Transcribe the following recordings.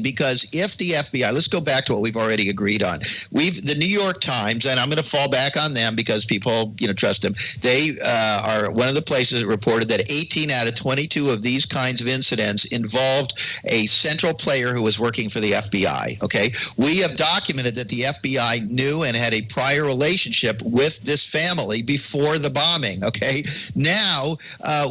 because if the FBI, let's go back to what we've already agreed on. The New York Times, and I'm going to fall back on them because people, trust them. They are one of the places that reported that 18 out of 22 of these kinds of incidents involved a central player who was working for the FBI. Okay, we have documented that the FBI knew and had a prior relationship with this family before the bombing. Okay, now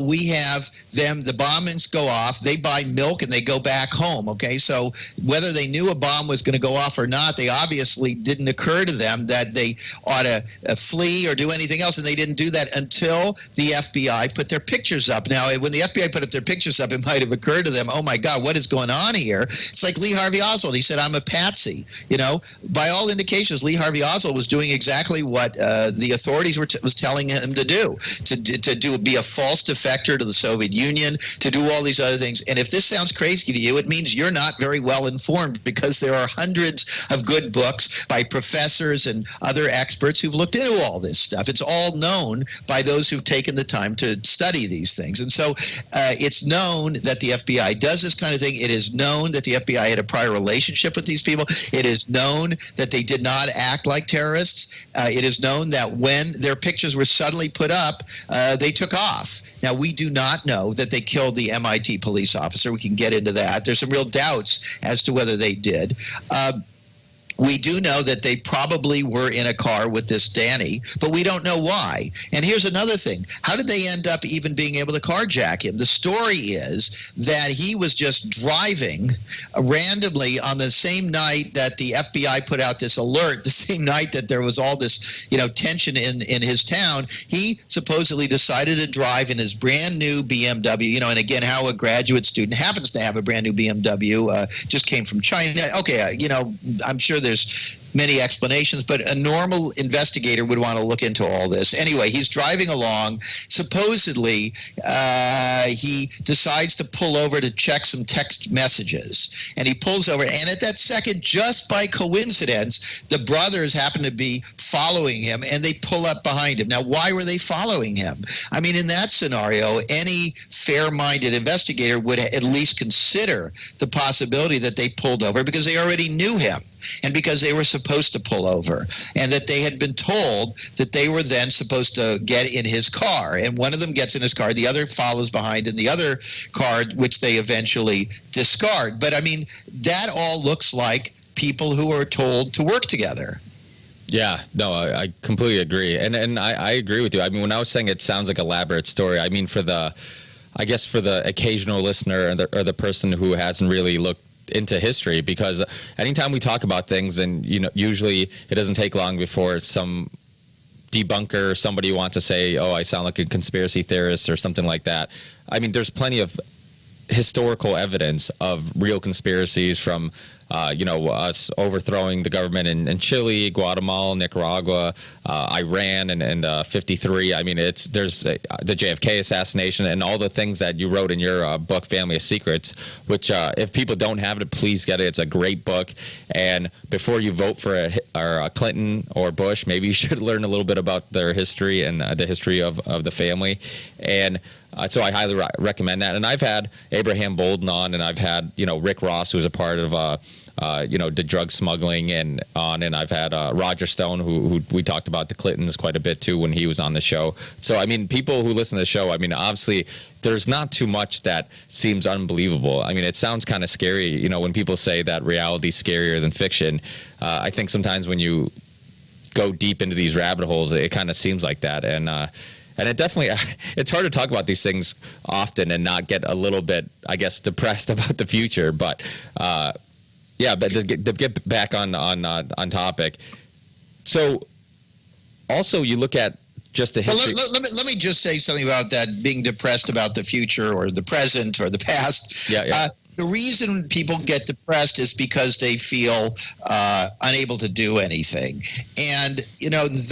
we have them. The bombings go off. They buy milk and they go back home. Okay, so whether they knew a bomb was going to go off or not, they obviously didn't occur to them that they ought to flee or do anything else, and they didn't do that until the FBI put their pictures up. Now, when the FBI put up their pictures up, it might have occurred to them, oh my God, what is going on here? It's like Lee Harvey Oswald. He said, I'm a patsy. By all indications, Lee Harvey Oswald was doing exactly what the authorities was telling him to do, be a false defector to the Soviet Union, to do all these other things. And if this sounds crazy to you, it means you're not very well informed, because there are hundreds of good books by professors and other experts who've looked into all this stuff. It's all known by those who've taken the time to study these things. And so it's known that the FBI does this kind of thing. It is known that the FBI had a prior relationship with these people. It is known that they did not act like terrorists. It is known that when their pictures were suddenly put up, they took off. Now, we do not know that they killed the MIT police officer. We can get into that. There's some real doubts as to whether they did. We do know that they probably were in a car with this Danny, but we don't know why. And here's another thing. How did they end up even being able to carjack him? The story is that he was just driving randomly on the same night that the FBI put out this alert, the same night that there was all this, tension in his town. He supposedly decided to drive in his brand new BMW, and again, how a graduate student happens to have a brand new BMW, just came from China. Okay, I'm sure there's many explanations, but a normal investigator would want to look into all this. Anyway, he's driving along. Supposedly, he decides to pull over to check some text messages. And he pulls over, and at that second, just by coincidence, the brothers happen to be following him, and they pull up behind him. Now, why were they following him? I mean, in that scenario, any fair-minded investigator would at least consider the possibility that they pulled over because they already knew him, and because they were supposed to pull over, and that they had been told that they were then supposed to get in his car. And one of them gets in his car, the other follows behind in the other car, which they eventually discard. But I mean, that all looks like people who are told to work together. Yeah, no, I completely agree. And I agree with you. I mean, when I was saying it sounds like an elaborate story, I mean, for the occasional listener or the person who hasn't really looked into history, because anytime we talk about things, and usually it doesn't take long before some debunker or somebody wants to say, oh, I sound like a conspiracy theorist or something like that. I mean, there's plenty of historical evidence of real conspiracies from us overthrowing the government in Chile, Guatemala, Nicaragua, Iran, and 53. I mean, there's the JFK assassination and all the things that you wrote in your book, Family of Secrets, which if people don't have it, please get it. It's a great book. And before you vote for a Clinton or Bush, maybe you should learn a little bit about their history and the history of the family. And so I highly recommend that. And I've had Abraham Bolden on, and I've had Rick Ross, who's a part of the drug smuggling and I've had Roger Stone, who we talked about the Clintons quite a bit too when he was on the show. So I mean, people who listen to the show, I mean, obviously there's not too much that seems unbelievable. I mean, it sounds kind of scary, when people say that reality's scarier than fiction. I think sometimes when you go deep into these rabbit holes, it kind of seems like that. And it definitely, it's hard to talk about these things often and not get a little bit, I guess, depressed about the future. But but to get back on topic. So also you look at just the history. Well, let me just say something about that, being depressed about the future or the present or the past. Yeah. The reason people get depressed is because they feel unable to do anything. And,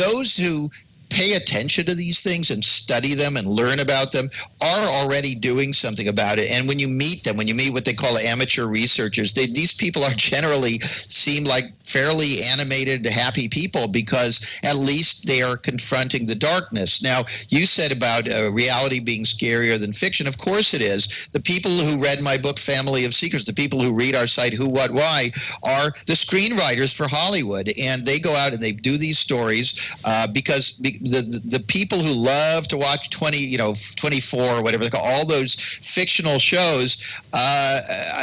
those who pay attention to these things and study them and learn about them are already doing something about it. And when you meet them, when you meet what they call amateur researchers, these people are generally seem like fairly animated, happy people because at least they are confronting the darkness. Now, you said about reality being scarier than fiction. Of course it is. The people who read my book, Family of Secrets, the people who read our site, Who, What, Why, are the screenwriters for Hollywood. And they go out and they do these stories because the people who love to watch 24 or whatever they call all those fictional shows,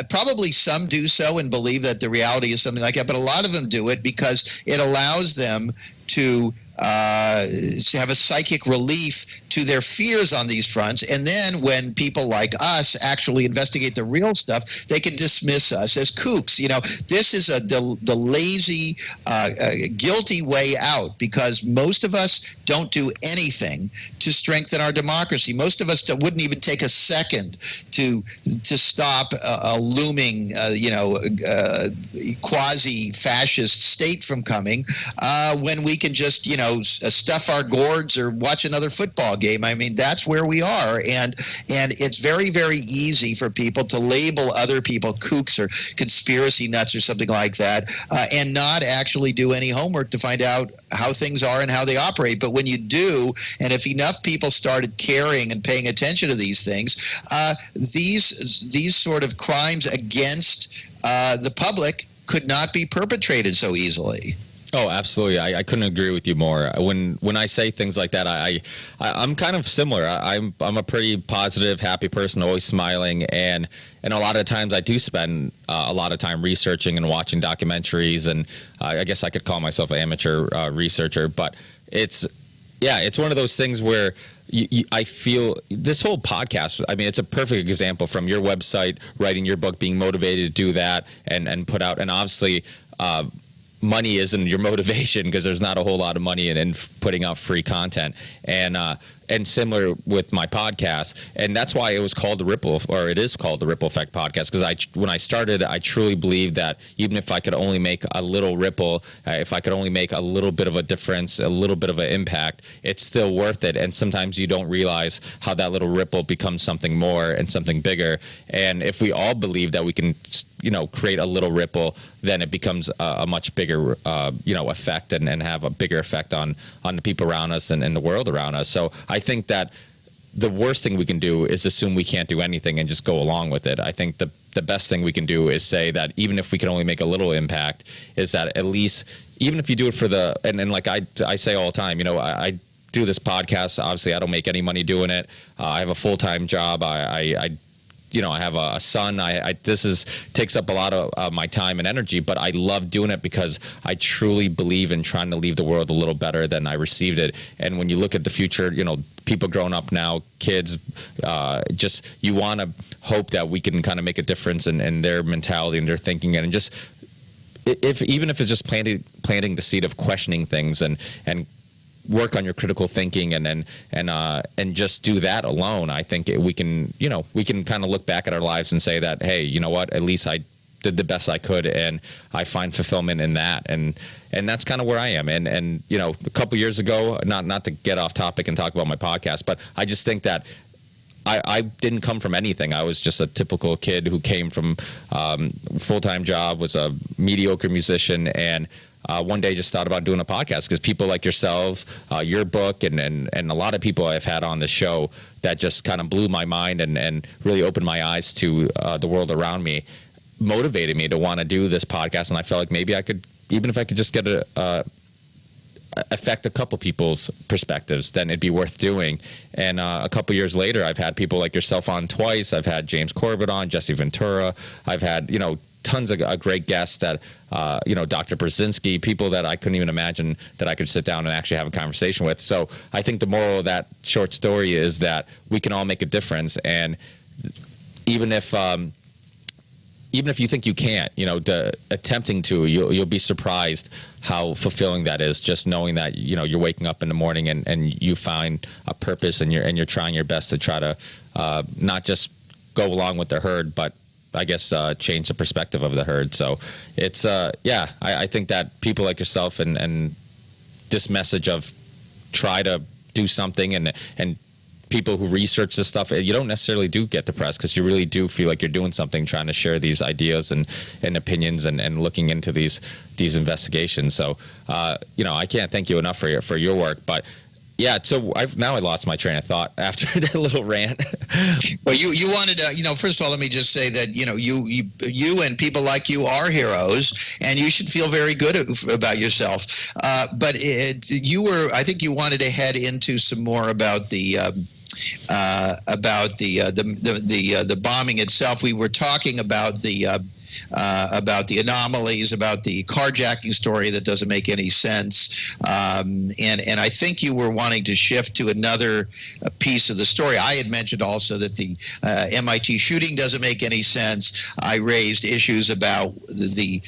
probably some do so and believe that the reality is something like that, but a lot of them do it because it allows them to have a psychic relief to their fears on these fronts. And then when people like us actually investigate the real stuff, they can dismiss us as kooks. This is the lazy, guilty way out because most of us don't do anything to strengthen our democracy. Most of us wouldn't even take a second to stop a looming, quasi-fascist state from coming when we can just, stuff our gourds or watch another football game. I mean, that's where we are. And it's very, very easy for people to label other people kooks or conspiracy nuts or something like that and not actually do any homework to find out how things are and how they operate. But when you do, and if enough people started caring and paying attention to these things, these sort of crimes against the public could not be perpetrated so easily. Oh, absolutely. I couldn't agree with you more. When I say things like that, I'm kind of similar. I'm a pretty positive, happy person, always smiling, and a lot of times I do spend a lot of time researching and watching documentaries, and I guess I could call myself an amateur researcher, but it's one of those things where I feel this whole podcast, I mean, it's a perfect example from your website, writing your book, being motivated to do that and put out, and obviously money isn't your motivation because there's not a whole lot of money in putting out free content, and similar with my podcast, and that's why it was called the Ripple, or it is called the Ripple Effect Podcast, because when I started, I truly believed that even if I could only make a little ripple, if I could only make a little bit of a difference, a little bit of an impact, it's still worth it. And sometimes you don't realize how that little ripple becomes something more and something bigger. And if we all believe that we can, create a little ripple, then it becomes a much bigger, effect and have a bigger effect on the people around us and the world around us. So I think that the worst thing we can do is assume we can't do anything and just go along with it. I think the best thing we can do is say that even if we can only make a little impact, is that at least, even if you do it for and like I say all the time, I do this podcast. Obviously, I don't make any money doing it. I have a full-time job. I have a son. This takes up a lot of my time and energy, but I love doing it because I truly believe in trying to leave the world a little better than I received it. And when you look at the future, people growing up now, kids, you want to hope that we can kind of make a difference in their mentality and their thinking, and just even if it's just planting the seed of questioning things and work on your critical thinking and just do that alone. I think we can kind of look back at our lives and say that, hey, you know what, at least I did the best I could, and I find fulfillment in that, and that's kind of where I am. And a couple years ago, not to get off topic and talk about my podcast, but I just think that I didn't come from anything. I was just a typical kid who came from full-time job, was a mediocre musician, and one day just thought about doing a podcast because people like yourself, your book, and a lot of people I've had on the show that just kind of blew my mind and really opened my eyes to the world around me, motivated me to want to do this podcast. And I felt like maybe I could, even if I could just get affect a couple people's perspectives, then it'd be worth doing. And a couple years later, I've had people like yourself on twice. I've had James Corbett on, Jesse Ventura. I've had, tons of great guests that, Dr. Brzezinski, people that I couldn't even imagine that I could sit down and actually have a conversation with. So I think the moral of that short story is that we can all make a difference. And even if you think you can't, attempting to, you'll be surprised how fulfilling that is. Just knowing that, you're waking up in the morning and you find a purpose and you're trying your best to try to not just go along with the herd, but I guess change the perspective of the herd. So it's I think that people like yourself and this message of try to do something, and people who research this stuff, you don't necessarily do get the press because you really do feel like you're doing something, trying to share these ideas and opinions and looking into these investigations. So, I can't thank you enough for your work. But yeah, so I lost my train of thought after that little rant. Well, you wanted to, first of all, let me just say that, you and people like you are heroes, and you should feel very good about yourself. But I think you wanted to head into some more about the bombing itself. We were talking about the anomalies, about the carjacking story that doesn't make any sense, and I think you were wanting to shift to another piece of the story. I had mentioned also that the MIT shooting doesn't make any sense. I raised issues about the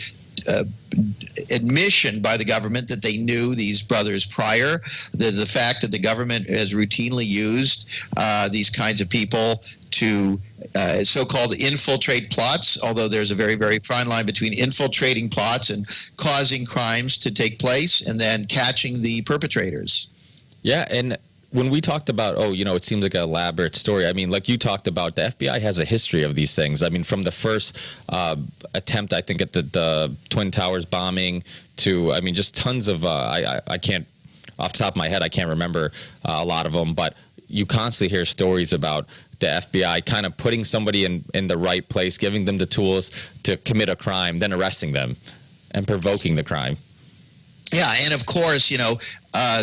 admission by the government that they knew these brothers prior, the fact that the government has routinely used these kinds of people to so-called infiltrate plots, although there's a very, very fine line between infiltrating plots and causing crimes to take place and then catching the perpetrators. Yeah, and when we talked about, it seems like an elaborate story, I mean, like you talked about, the FBI has a history of these things. I mean, from the first attempt, I think, at the Twin Towers bombing to, I mean, just tons of, I can't, off the top of my head, I can't remember a lot of them, but you constantly hear stories about the FBI kind of putting somebody in the right place, giving them the tools to commit a crime, then arresting them and provoking the crime. Yeah, and of course,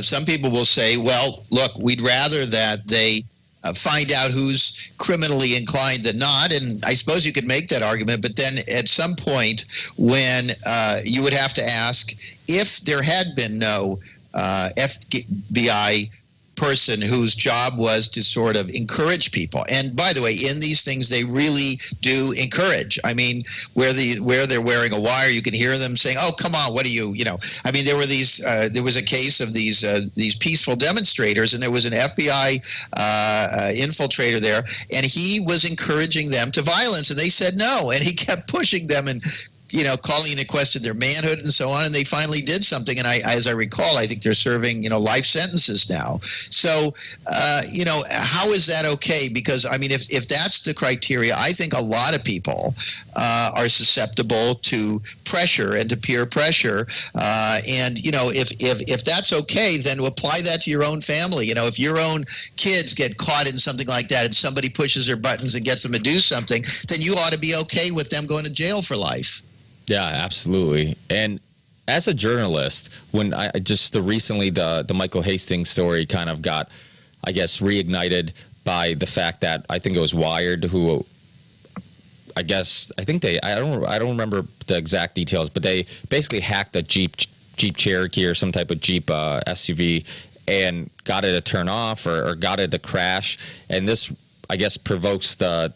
some people will say, well, look, we'd rather that they find out who's criminally inclined than not. And I suppose you could make that argument. But then at some point when you would have to ask, if there had been no FBI person whose job was to sort of encourage people. And by the way, in these things, they really do encourage. I mean, where they're wearing a wire, you can hear them saying, "Oh, come on, what are you?" I mean, there was a case of these peaceful demonstrators, and there was an FBI infiltrator there, and he was encouraging them to violence, and they said no, and he kept pushing them and calling into question their manhood and so on, and they finally did something. And as I recall, I think they're serving, life sentences now. So, how is that okay? Because, I mean, if that's the criteria, I think a lot of people are susceptible to pressure and to peer pressure. And, if that's okay, then apply that to your own family. If your own kids get caught in something like that and somebody pushes their buttons and gets them to do something, then you ought to be okay with them going to jail for life. Yeah, absolutely. And as a journalist, when recently the Michael Hastings story kind of got, I guess, reignited by the fact that I think it was Wired who, I don't remember the exact details, but they basically hacked a Jeep Cherokee or some type of Jeep SUV and got it to turn off or got it to crash. And this, I guess, provokes the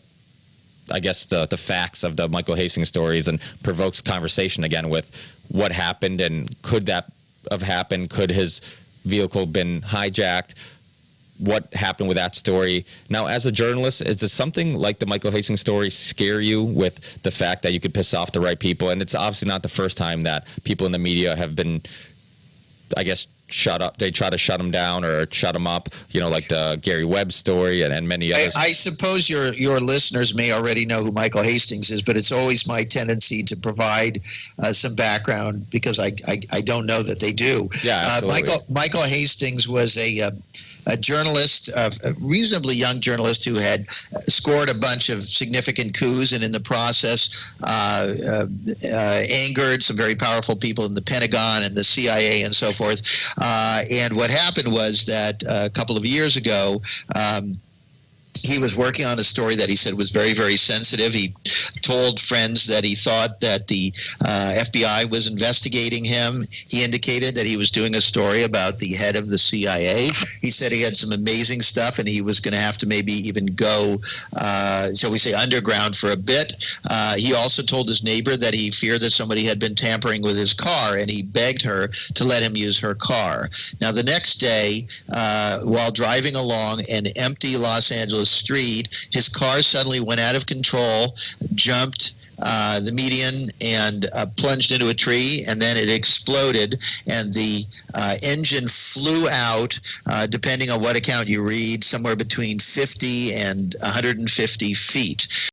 facts of the Michael Hastings stories and provokes conversation again with what happened and could that have happened? Could his vehicle been hijacked? What happened with that story? Now, as a journalist, is it something like the Michael Hastings story scare you with the fact that you could piss off the right people? And it's obviously not the first time that people in the media have been, I guess, shut up. They try to shut him down or shut him up, like the Gary Webb story and many others. I suppose your listeners may already know who Michael Hastings is, but it's always my tendency to provide some background because I don't know that they do. Yeah, absolutely. Michael Hastings was a journalist, a reasonably young journalist who had scored a bunch of significant coups and in the process angered some very powerful people in the Pentagon and the CIA and so forth. And what happened was that a couple of years ago, he was working on a story that he said was very, very sensitive. He told friends that he thought that the FBI was investigating him. He indicated that he was doing a story about the head of the CIA. He said he had some amazing stuff and he was going to have to maybe even go, shall we say, underground for a bit. He also told his neighbor that he feared that somebody had been tampering with his car, and he begged her to let him use her car. Now, the next day, while driving along an empty Los Angeles the street. His car suddenly went out of control, jumped the median, and plunged into a tree, and then it exploded, and the engine flew out, depending on what account you read, somewhere between 50 and 150 feet.